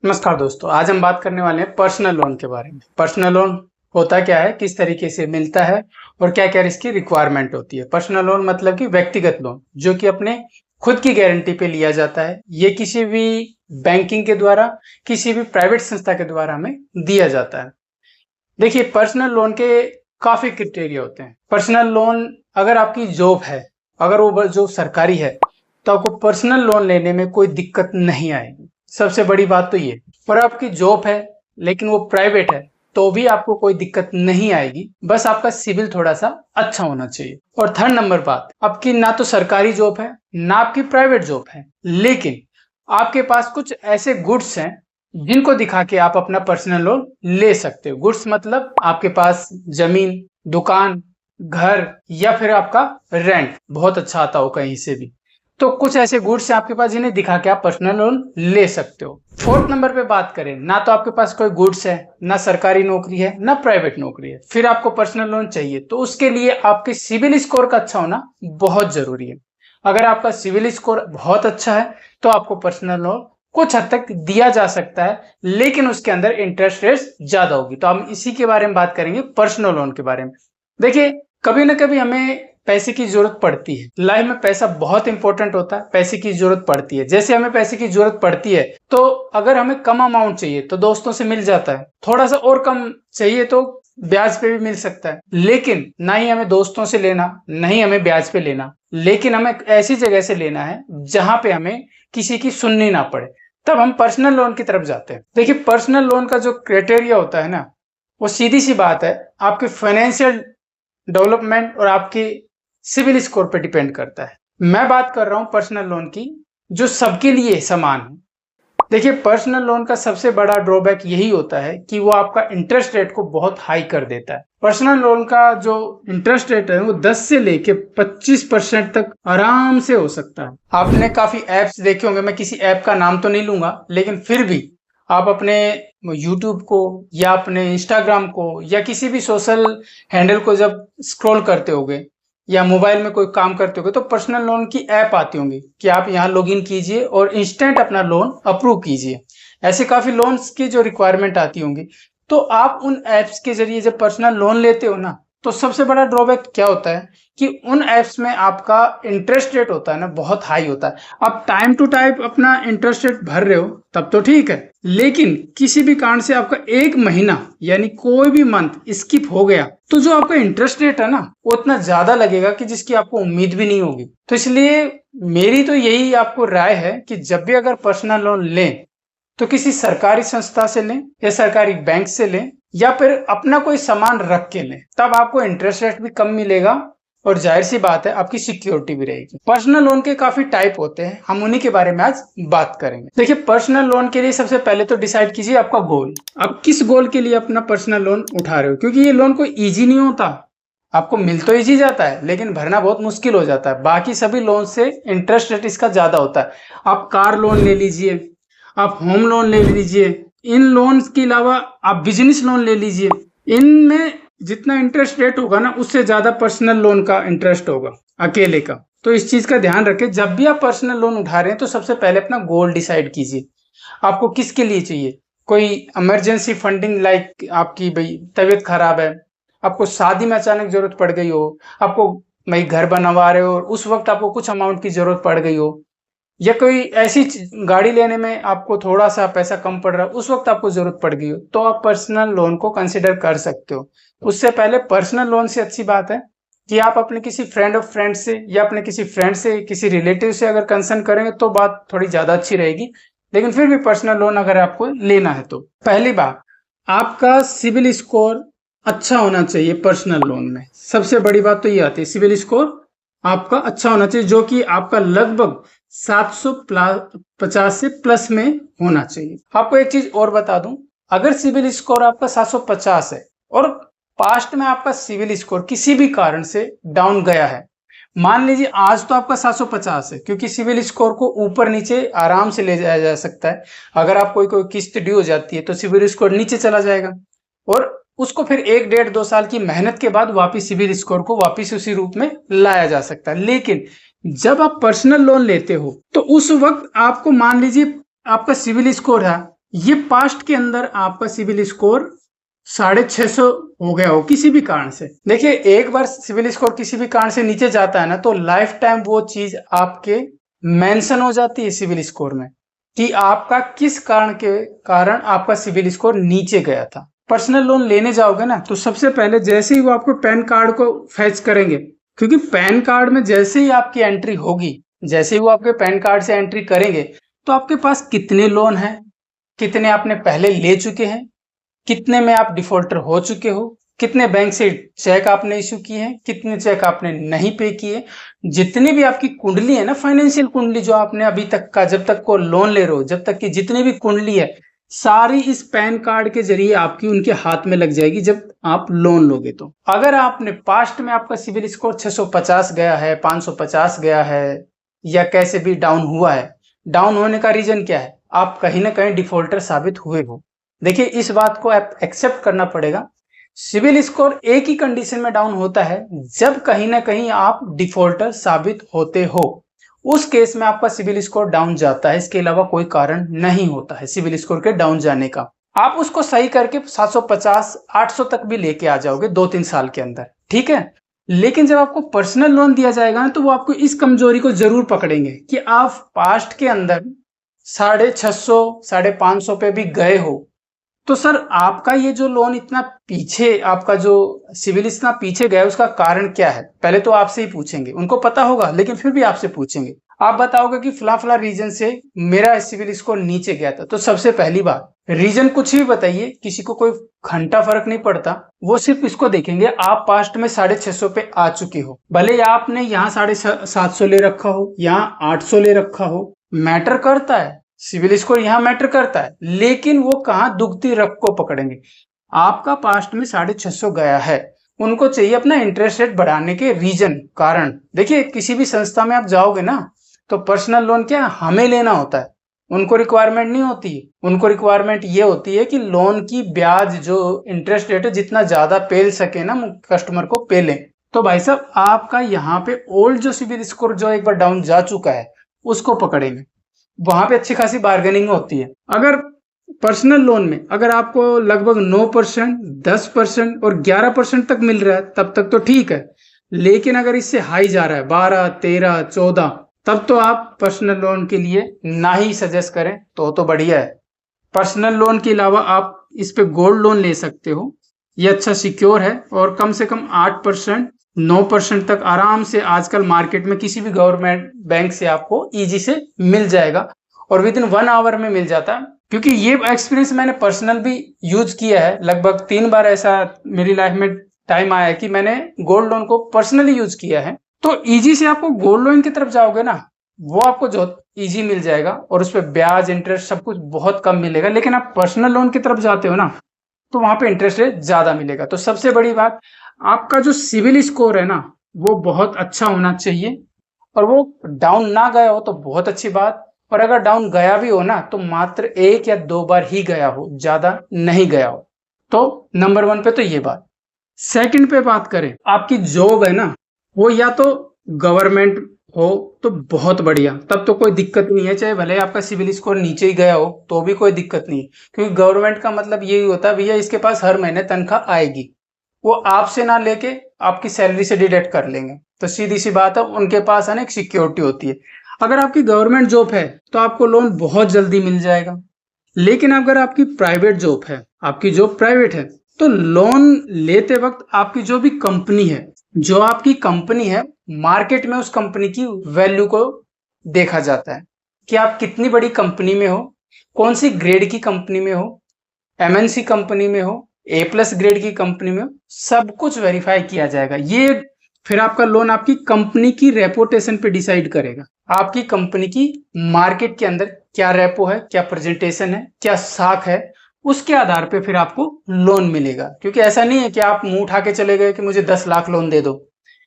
नमस्कार दोस्तों, आज हम बात करने वाले हैं पर्सनल लोन के बारे में। पर्सनल लोन होता क्या है, किस तरीके से मिलता है और क्या क्या इसकी रिक्वायरमेंट होती है। पर्सनल लोन मतलब कि व्यक्तिगत लोन जो कि अपने खुद की गारंटी पे लिया जाता है। ये किसी भी बैंकिंग के द्वारा, किसी भी प्राइवेट संस्था के द्वारा हमें दिया जाता है। देखिए, पर्सनल लोन के काफी क्राइटेरिया होते हैं। पर्सनल लोन अगर आपकी जॉब है, अगर वो जॉब सरकारी है, तो आपको पर्सनल लोन लेने में कोई दिक्कत नहीं आएगी। सबसे बड़ी बात तो ये। और आपकी जॉब है लेकिन वो प्राइवेट है, तो भी आपको कोई दिक्कत नहीं आएगी, बस आपका सिविल थोड़ा सा अच्छा होना चाहिए। और थर्ड नंबर बात, आपकी ना तो सरकारी जॉब है ना आपकी प्राइवेट जॉब है, लेकिन आपके पास कुछ ऐसे गुड्स हैं जिनको दिखा के आप अपना पर्सनल लोन ले सकते हो। गुड्स मतलब आपके पास जमीन, दुकान, घर या फिर आपका रेंट बहुत अच्छा आता हो कहीं से भी। तो कुछ ऐसे गुड्स हैं आपके पास जिन्हें दिखा के आप पर्सनल लोन ले सकते हो। फोर्थ नंबर पे बात करें, ना तो आपके पास कोई गुड्स है, ना सरकारी नौकरी है, ना प्राइवेट नौकरी है, फिर आपको पर्सनल लोन चाहिए, तो उसके लिए आपके सिविल स्कोर का अच्छा होना बहुत जरूरी है। अगर आपका सिविल स्कोर बहुत अच्छा है तो आपको पर्सनल लोन कुछ हद तक दिया जा सकता है, लेकिन उसके अंदर इंटरेस्ट रेट ज्यादा होगी। तो हम इसी के बारे में बात करेंगे, पर्सनल लोन के बारे में। देखिए, कभी ना कभी हमें पैसे की जरूरत पड़ती है। लाइफ में पैसा बहुत इंपॉर्टेंट होता है, पैसे की जरूरत पड़ती है। जैसे हमें पैसे की जरूरत पड़ती है, तो अगर हमें कम अमाउंट चाहिए तो दोस्तों से मिल जाता है, थोड़ा सा और कम चाहिए तो ब्याज पे भी मिल सकता है। लेकिन ना ही हमें दोस्तों से लेना, नहीं हमें ब्याज पे लेना, लेकिन हमें ऐसी जगह से लेना है जहां पे हमें किसी की सुननी ना पड़े, तब हम पर्सनल लोन की तरफ जाते हैं। देखिए, पर्सनल लोन का जो क्राइटेरिया होता है ना, वो सीधी सी बात है, आपके फाइनेंशियल डेवलपमेंट और आपके सिविल स्कोर पे डिपेंड करता है। मैं बात कर रहा हूं पर्सनल लोन की, जो सबके लिए समान है। देखिए, पर्सनल लोन का सबसे बड़ा ड्रॉबैक यही होता है कि वो आपका इंटरेस्ट रेट को बहुत हाई कर देता है। पर्सनल लोन का जो इंटरेस्ट रेट है वो 10 से लेके 25% तक आराम से हो सकता है। आपने काफी एप्स देखे होंगे, मैं किसी ऐप का नाम तो नहीं लूंगा, लेकिन फिर भी आप अपने यूट्यूब को या अपने इंस्टाग्राम को या किसी भी सोशल हैंडल को जब स्क्रॉल करते होगे या मोबाइल में कोई काम करते होगे, तो पर्सनल लोन की ऐप आती होंगी कि आप यहाँ लॉगिन कीजिए और इंस्टेंट अपना लोन अप्रूव कीजिए। ऐसे काफी लोन्स की जो रिक्वायरमेंट आती होंगी, तो आप उन एप्स के जरिए जब पर्सनल लोन लेते हो ना, तो सबसे बड़ा ड्रॉबैक क्या होता है कि उन एप्स में आपका इंटरेस्ट रेट होता है ना, बहुत हाई होता है। आप टाइम टू टाइम अपना इंटरेस्ट रेट भर रहे हो तब तो ठीक है, लेकिन किसी भी कारण से आपका एक महीना यानी कोई भी मंथ स्किप हो गया, तो जो आपका इंटरेस्ट रेट है ना, वो इतना ज्यादा लगेगा कि जिसकी आपको उम्मीद भी नहीं होगी। तो इसलिए मेरी तो यही आपको राय है कि जब भी अगर पर्सनल लोन लें तो किसी सरकारी संस्था से लें या सरकारी बैंक से लें या फिर अपना कोई सामान रख के लें, तब आपको इंटरेस्ट रेट भी कम मिलेगा और जाहिर सी बात है आपकी सिक्योरिटी भी रहेगी। पर्सनल लोन के काफी टाइप होते हैं, हम उन्हीं के बारे में आज बात करेंगे। देखिए, पर्सनल लोन के लिए सबसे पहले तो डिसाइड कीजिए आपका गोल। आप किस गोल के लिए अपना पर्सनल लोन उठा रहे हो, क्योंकि ये लोन कोई इजी नहीं होता। आपको मिल तो इजी जाता है लेकिन भरना बहुत मुश्किल हो जाता है। बाकी सभी लोन से इंटरेस्ट रेट इसका ज्यादा होता है। आप कार लोन ले लीजिए, आप होम लोन ले लीजिए, इन लोन्स के अलावा आप बिजनेस लोन ले लीजिए, इनमें जितना इंटरेस्ट रेट होगा ना, उससे ज्यादा पर्सनल लोन का इंटरेस्ट होगा अकेले का। तो इस चीज का ध्यान रखें, जब भी आप पर्सनल लोन उठा रहे हैं तो सबसे पहले अपना गोल डिसाइड कीजिए। आपको किसके लिए चाहिए? कोई इमरजेंसी फंडिंग, लाइक आपकी भाई तबीयत खराब है, आपको शादी में अचानक जरूरत पड़ गई हो, आपको भाई घर बनवा रहे हो और उस वक्त आपको कुछ अमाउंट की जरूरत पड़ गई हो, या कोई ऐसी गाड़ी लेने में आपको थोड़ा सा पैसा कम पड़ रहा है, उस वक्त आपको जरूरत पड़ गई हो, तो आप पर्सनल लोन को कंसिडर कर सकते हो। उससे पहले पर्सनल लोन से अच्छी बात है कि आप अपने किसी फ्रेंड ऑफ फ्रेंड से या अपने किसी फ्रेंड से, किसी रिलेटिव से अगर कंसर्न करेंगे तो बात थोड़ी ज्यादा अच्छी रहेगी। लेकिन फिर भी पर्सनल लोन अगर आपको लेना है तो पहली बात, आपका सिविल स्कोर अच्छा होना चाहिए। पर्सनल लोन में सबसे बड़ी बात तो ये आती है, सिविल स्कोर आपका अच्छा होना चाहिए, जो कि आपका लगभग 750 से प्लस में होना चाहिए। आपको एक चीज और बता दूं, अगर सिविल स्कोर आपका 750 है और पास्ट में आपका सिविल स्कोर किसी भी कारण से डाउन गया है, मान लीजिए आज तो आपका 750 है, क्योंकि सिविल स्कोर को ऊपर नीचे आराम से ले जाया जा सकता है। अगर आप कोई किस्त ड्यू हो जाती है तो सिविल स्कोर नीचे चला जाएगा और उसको फिर 1 डेढ़ 2 साल की मेहनत के बाद वापिस सिविल स्कोर को वापिस उसी रूप में लाया जा सकता है। लेकिन जब आप पर्सनल लोन लेते हो तो उस वक्त आपको, मान लीजिए आपका सिविल स्कोर है ये पास्ट के अंदर आपका सिविल स्कोर 650 हो गया हो किसी भी कारण से। देखिए, एक बार सिविल स्कोर किसी भी कारण से नीचे जाता है ना, तो लाइफ टाइम वो चीज आपके मेंशन हो जाती है सिविल स्कोर में कि आपका किस कारण आपका सिविल स्कोर नीचे गया था। पर्सनल लोन लेने जाओगे ना, तो सबसे पहले जैसे ही वो आपको पैन कार्ड को फैच करेंगे, क्योंकि पैन कार्ड में जैसे ही आपकी एंट्री होगी, जैसे ही वो आपके पैन कार्ड से एंट्री करेंगे, तो आपके पास कितने लोन हैं, कितने आपने पहले ले चुके हैं, कितने में आप डिफॉल्टर हो चुके हो, कितने बैंक से चेक आपने इश्यू किए हैं, कितने चेक आपने नहीं पे किए, जितनी भी आपकी कुंडली है ना, फाइनेंशियल कुंडली जो आपने अभी तक का, जब तक को लोन ले रहे हो, जब तक की जितनी भी कुंडली है, सारी इस पैन कार्ड के जरिए आपकी उनके हाथ में लग जाएगी जब आप लोन लोगे। तो अगर आपने पास्ट में आपका सिविल स्कोर 650 गया है, 550 गया है, या कैसे भी डाउन हुआ है, डाउन होने का रीजन क्या है? आप कहीं ना कहीं डिफॉल्टर साबित हुए हो। देखिए, इस बात को आप एक्सेप्ट करना पड़ेगा। सिविल स्कोर एक ही कंडीशन में डाउन होता है, जब कहीं ना कहीं आप डिफॉल्टर साबित होते हो, उस केस में आपका सिविल स्कोर डाउन जाता है। इसके अलावा कोई कारण नहीं होता है सिविल स्कोर के डाउन जाने का। आप उसको सही करके 750 800 तक भी लेके आ जाओगे 2-3 साल के अंदर, ठीक है। लेकिन जब आपको पर्सनल लोन दिया जाएगा ना, तो वो आपको इस कमजोरी को जरूर पकड़ेंगे कि आप पास्ट के अंदर 650 550 पे भी गए हो, तो सर आपका ये जो लोन इतना पीछे, आपका जो सिविल इतना पीछे गया, उसका कारण क्या है? पहले तो आपसे ही पूछेंगे, उनको पता होगा लेकिन फिर भी आपसे पूछेंगे। आप बताओगे कि फला फला रीजन से मेरा सिविल स्कोर नीचे गया था। तो सबसे पहली बात, रीजन कुछ भी बताइए, किसी को कोई घंटा फर्क नहीं पड़ता, वो सिर्फ इसको देखेंगे आप पास्ट में 650 पे आ चुके हो। भले आपने यहाँ 750 ले रखा हो, यहाँ 800 ले रखा हो, मैटर करता है, सिविल स्कोर यहाँ मैटर करता है, लेकिन वो कहाँ दुखती रग को पकड़ेंगे। आपका पास्ट में 650 गया है, उनको चाहिए अपना इंटरेस्ट रेट बढ़ाने के रीजन, कारण। देखिए, किसी भी संस्था में आप जाओगे ना, तो पर्सनल लोन क्या हमें लेना होता है, उनको रिक्वायरमेंट नहीं होती। उनको रिक्वायरमेंट ये होती है कि लोन की ब्याज जो इंटरेस्ट रेट है, जितना ज्यादा पेल सके ना कस्टमर को, पेलें। तो भाई साहब, आपका यहाँ पे ओल्ड जो सिविल स्कोर जो एक बार डाउन जा चुका है, उसको पकड़ेंगे। वहां पे अच्छी खासी बार्गेनिंग होती है। अगर पर्सनल लोन में अगर आपको लगभग 9%, 10% और 11% तक मिल रहा है, तब तक तो ठीक है। लेकिन अगर इससे हाई जा रहा है 12, 13, 14, तब तो आप पर्सनल लोन के लिए ना ही सजेस्ट करें तो बढ़िया है। पर्सनल लोन के अलावा आप इस पे गोल्ड लोन ले सकते हो, ये अच्छा सिक्योर है, और कम से कम 8%, 9% तक आराम से आजकल मार्केट में किसी भी गवर्नमेंट बैंक से आपको इजी से मिल जाएगा, और विद इन 1 आवर में मिल जाता है। क्योंकि ये एक्सपीरियंस मैंने पर्सनल भी यूज किया है, लगभग 3 बार ऐसा मेरी लाइफ में टाइम आया है कि मैंने गोल्ड लोन को पर्सनली यूज किया है। तो इजी से आपको गोल्ड लोन की तरफ जाओगे ना, वो आपको जो इजी मिल जाएगा, और उस पर ब्याज, इंटरेस्ट सब कुछ बहुत कम मिलेगा। लेकिन आप पर्सनल लोन की तरफ जाते हो ना, तो वहां पे इंटरेस्ट रेट ज्यादा मिलेगा। तो सबसे बड़ी बात, आपका जो सिविल स्कोर है ना, वो बहुत अच्छा होना चाहिए, और वो डाउन ना गया हो तो बहुत अच्छी बात, और अगर डाउन गया भी हो ना, तो मात्र 1 या 2 बार ही गया हो, ज्यादा नहीं गया हो। तो नंबर 1 पे तो ये बात। सेकंड पे बात करें, आपकी जॉब है ना, वो या तो गवर्नमेंट हो तो बहुत बढ़िया, तब तो कोई दिक्कत नहीं है, चाहे भले आपका सिविल स्कोर नीचे ही गया हो तो भी कोई दिक्कत नहीं है। क्योंकि गवर्नमेंट का मतलब यही होता है, भैया इसके पास हर महीने तनख्वाह आएगी, वो आपसे ना लेके आपकी सैलरी से डिडक्ट कर लेंगे। तो सीधी सी बात है, उनके पास है ना एक सिक्योरिटी होती है। अगर आपकी गवर्नमेंट जॉब है तो आपको लोन बहुत जल्दी मिल जाएगा। लेकिन अगर आपकी प्राइवेट जॉब है, आपकी जॉब प्राइवेट है, तो लोन लेते वक्त आपकी जो भी कंपनी है, जो आपकी कंपनी है, मार्केट में उस कंपनी की वैल्यू को देखा जाता है कि आप कितनी बड़ी कंपनी में हो, कौन सी ग्रेड की कंपनी में हो, एमएनसी कंपनी में हो, A+ ग्रेड की कंपनी में हो, सब कुछ वेरीफाई किया जाएगा। ये फिर आपका लोन आपकी कंपनी की रेपुटेशन पे डिसाइड करेगा। आपकी कंपनी की मार्केट के अंदर क्या रेपो है, क्या प्रेजेंटेशन है, क्या साख है, उसके आधार पे फिर आपको लोन मिलेगा। क्योंकि ऐसा नहीं है कि आप मुंह उठा के चले गए कि मुझे 10 लाख लोन दे दो,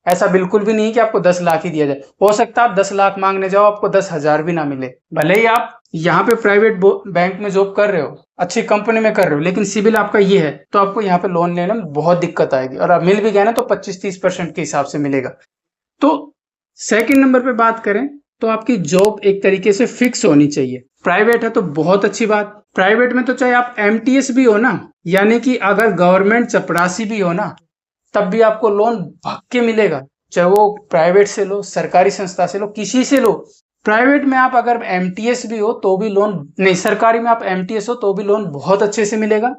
ऐसा बिल्कुल भी नहीं कि आपको 10 लाख ही दिया जाए। हो सकता है आप 10 लाख मांगने जाओ, आपको 10,000 भी ना मिले। भले ही आप यहाँ पे प्राइवेट बैंक में जॉब कर रहे हो, अच्छी कंपनी में कर रहे हो, लेकिन सिविल आपका ये है, तो आपको यहाँ पे लोन लेने में बहुत दिक्कत आएगी। और अब मिल भी गया ना, तो 25-30% के हिसाब से मिलेगा। तो सेकंड नंबर पे बात करें, तो आपकी जॉब एक तरीके से फिक्स होनी चाहिए। प्राइवेट है तो बहुत अच्छी बात, प्राइवेट में तो चाहे आप एमटीएस भी हो ना, यानी कि अगर गवर्नमेंट चपरासी भी हो ना, तब भी आपको लोन भाग के मिलेगा, चाहे वो प्राइवेट से लो, सरकारी संस्था से लो, किसी से लो। प्राइवेट में आप अगर एमटीएस भी हो तो भी लोन नहीं, सरकारी में आप एमटीएस हो तो भी लोन बहुत अच्छे से मिलेगा।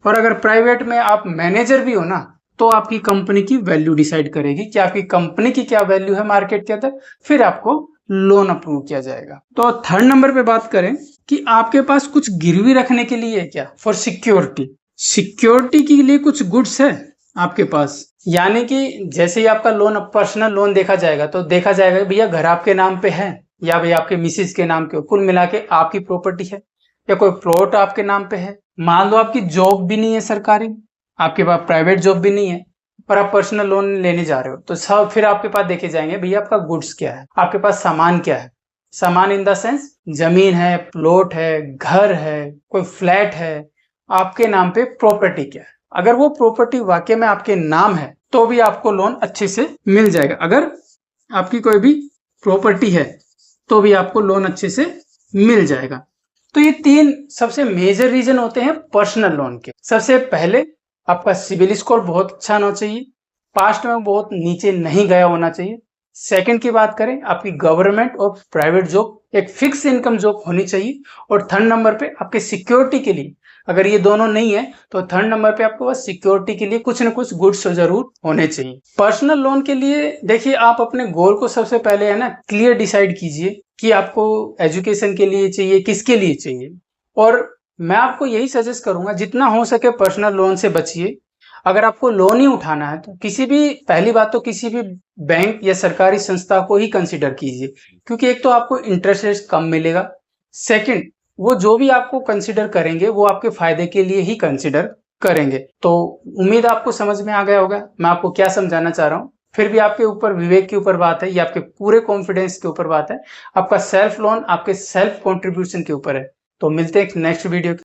और अगर प्राइवेट में आप मैनेजर भी हो ना, तो आपकी कंपनी की वैल्यू डिसाइड करेगी कि आपकी कंपनी की क्या वैल्यू है मार्केट के अंदर, फिर आपको लोन अप्रूव किया जाएगा। तो थर्ड नंबर पे बात करें कि आपके पास कुछ गिरवी रखने के लिए है क्या, फॉर सिक्योरिटी। सिक्योरिटी के लिए कुछ गुड्स है आपके पास, यानी कि जैसे ही आपका लोन, पर्सनल लोन देखा जाएगा तो देखा जाएगा भैया घर आपके नाम पे है या भैया आपके मिसिस के नाम के, कुल मिला के आपकी प्रॉपर्टी है, या कोई प्लॉट आपके नाम पे है। मान लो आपकी जॉब भी नहीं है सरकारी, आपके पास प्राइवेट जॉब भी नहीं है, पर आप पर्सनल लोन लेने जा रहे हो, तो सब फिर आपके पास देखे जाएंगे भैया आपका गुड्स क्या है, आपके पास सामान क्या है। सामान इन द सेंस जमीन है, प्लॉट है, घर है, कोई फ्लैट है, आपके नाम पे प्रॉपर्टी क्या है। अगर वो प्रॉपर्टी वाकई में आपके नाम है तो भी आपको लोन अच्छे से मिल जाएगा। अगर आपकी कोई भी प्रॉपर्टी है तो भी आपको लोन अच्छे से मिल जाएगा। तो ये तीन सबसे मेजर रीजन होते हैं पर्सनल लोन के। सबसे पहले आपका सिबिल स्कोर बहुत अच्छा होना चाहिए, पास्ट में बहुत नीचे नहीं गया होना चाहिए। सेकंड की बात करें, आपकी गवर्नमेंट और प्राइवेट जॉब, एक फिक्स इनकम जॉब होनी चाहिए। और थर्ड नंबर पे आपके सिक्योरिटी के लिए, अगर ये दोनों नहीं है तो थर्ड नंबर पे आपको बस सिक्योरिटी के लिए कुछ न कुछ गुड्स जरूर होने चाहिए। पर्सनल लोन के लिए देखिए, आप अपने गोल को सबसे पहले है ना क्लियर डिसाइड कीजिए कि आपको एजुकेशन के लिए चाहिए, किसके लिए चाहिए। और मैं आपको यही सजेस्ट करूंगा, जितना हो सके पर्सनल लोन से बचिए। अगर आपको लोन ही उठाना है तो किसी भी, पहली बात तो किसी भी बैंक या सरकारी संस्था को ही कंसीडर कीजिए, क्योंकि एक तो आपको इंटरेस्ट रेट कम मिलेगा, सेकंड वो जो भी आपको कंसीडर करेंगे वो आपके फायदे के लिए ही कंसीडर करेंगे। तो उम्मीद आपको समझ में आ गया होगा मैं आपको क्या समझाना चाह रहा हूँ। फिर भी आपके ऊपर, विवेक के ऊपर बात है, ये आपके पूरे कॉन्फिडेंस के ऊपर बात है, आपका सेल्फ लोन आपके सेल्फ कॉन्ट्रीब्यूशन के ऊपर है। तो मिलते हैं नेक्स्ट वीडियो।